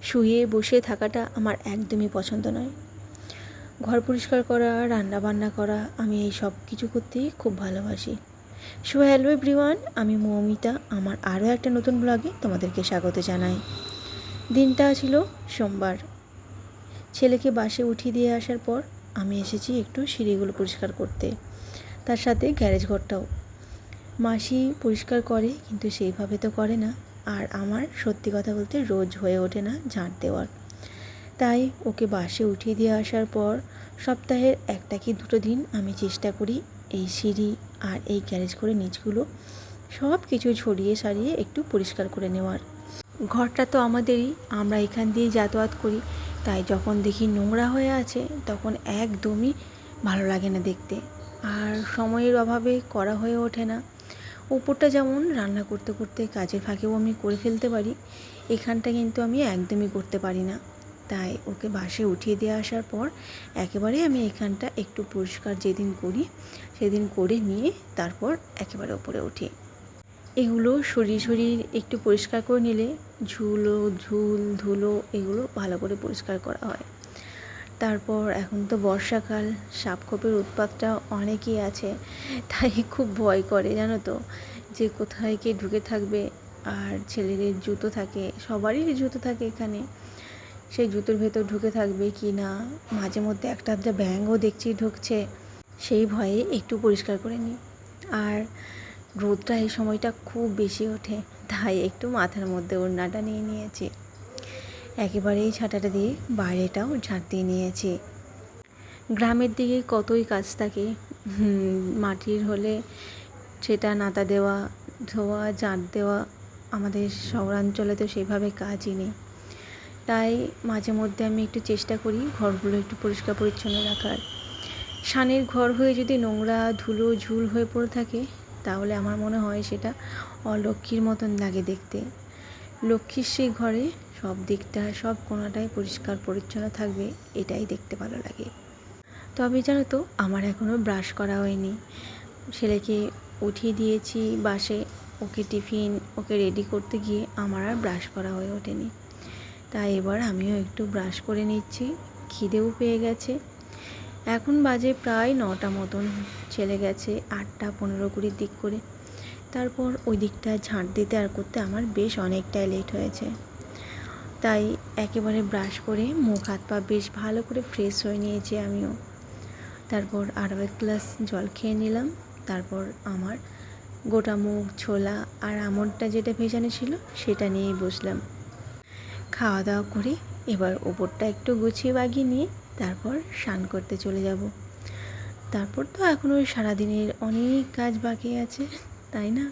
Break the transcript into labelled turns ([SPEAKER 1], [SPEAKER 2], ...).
[SPEAKER 1] শুয়ে বসে থাকাটা আমার একদমই পছন্দ নয়। ঘর পরিষ্কার করা, রান্না বান্না করা, আমি এই সব কিছু করতেই খুব ভালোবাসি। সো হ্যালো এভরিওয়ান, আমি মৌমিতা। আমার আরও একটা নতুন ব্লগে তোমাদেরকে স্বাগত জানাই। দিনটা ছিল সোমবার। ছেলেকে বাসে উঠিয়ে দিয়ে আসার পর আমি এসেছি একটু সিঁড়িগুলো পরিষ্কার করতে, তার সাথে গ্যারেজ ঘরটাও। মাসি পরিষ্কার করে, কিন্তু সেইভাবে তো করে না। আর আমার সত্যি কথা বলতে রোজ হয়ে ওঠে না ঝাঁট দেওয়ার। তাই ওকে বাসে উঠিয়ে দিয়ে আসার পর সপ্তাহের একটা কি দুটো দিন আমি চেষ্টা করি এই সিঁড়ি আর এই গ্যারেজ ঘরের নিচগুলো সব কিছু ছড়িয়ে সারিয়ে একটু পরিষ্কার করে নেওয়ার। ঘরটা তো আমাদেরই, আমরা এখান দিয়েই যাতায়াত করি। তাই যখন দেখি নোংরা হয়ে আছে তখন একদমই ভালো লাগে না দেখতে। আর সময়ের অভাবে করা হয়ে ওঠে না। উপরটা যেমন রান্না করতে করতে কাজের ফাঁকেও আমি করে ফেলতে পারি, এখানটা কিন্তু আমি একদমই করতে পারি না। তাই ওকে বাসে উঠিয়ে দিয়ে আসার পর একেবারে আমি এখানটা একটু পরিষ্কার যেদিন করি সেদিন করে নিয়ে তারপর একেবারে ওপরে উঠি। এগুলো শরীর একটু পরিষ্কার করে নিলে ঝুল ধুলো এগুলো ভালো করে পরিষ্কার করা হয়। তারপর এখন তো বর্ষাকাল, সাপখোপের উৎপাতটা অনেকই আছে, তাই খুব ভয় করে জানো তো, যে কোথায় কে ঢুকে থাকবে। আর ছেলেদের জুতো থাকে, সবারই জুতো থাকে এখানে, সেই জুতোর ভেতর ঢুকে থাকবে কি না। মাঝে মধ্যে একটা আধটা ব্যাঙও দেখছি ঢুকছে, সেই ভয়ে একটু পরিষ্কার করে নিই। আর রোদটা এই সময়টা খুব বেশি ওঠে, তাই একটু মাথার মধ্যে ওড়নাটা নিয়ে নিয়েছি। একেবারেই ছাতাটা দিয়ে বাইরেটাও ঝাঁট দিয়ে নিয়েছি। গ্রামের দিকে কতই কাজ থাকে, মাটির হলে সেটা নাতা দেওয়া, ধোয়া, ঝাঁট দেওয়া। আমাদের শহরাঞ্চলে তো সেভাবে কাজই নেই। তাই মাঝে মধ্যে আমি একটু চেষ্টা করি ঘরগুলো একটু পরিষ্কার পরিচ্ছন্ন রাখার। সানের ঘর হয়ে যদি নোংরা ধুলো ঝুল হয়ে পড়ে থাকে তাহলে আমার মনে হয় সেটা অলক্ষ্মীর মতন লাগে দেখতে। লক্ষ্মীর সেই ঘরে সব দিকটা, সব কোণাটাই পরিষ্কার পরিচ্ছন্ন থাকবে, এটাই দেখতে ভালো লাগে। তবে জানো তো, আমার এখনও ব্রাশ করা হয়নি। ছেলেকে উঠিয়ে দিয়েছি বাসে, ওকে টিফিন ওকে রেডি করতে গিয়ে আমার আর ব্রাশ করা হয়ে ওঠেনি। তাই এবার আমিও একটু ব্রাশ করে নিচ্ছি, খিদেও পেয়ে গেছে। এখন বাজে প্রায় 9টা মতন, ছেলে গেছে 8টা 15-20 দিক করে। তারপর ওই দিকটা ঝাঁট দিতে আর করতে আমার বেশ অনেকটাই লেট হয়েছে। তাই একেবারে ব্রাশ করে মুখ হাত পা বেশ ভালো করে ফ্রেশ হয়ে নিয়েছি আমিও। তারপর আরও এক গ্লাস জল খেয়ে নিলাম। তারপর আমার গোটা মুগ, ছোলা আর আমন্ডটা যেটা ভেজানো ছিল সেটা নিয়েই বসলাম। খাওয়া দাওয়া করে এবার ওপরটা একটু গুছিয়ে বাগিয়ে নিয়ে তারপর স্নান করতে চলে যাব। তারপর তো এখনও সারাদিনের অনেক কাজ বাকি আছে, তাই না?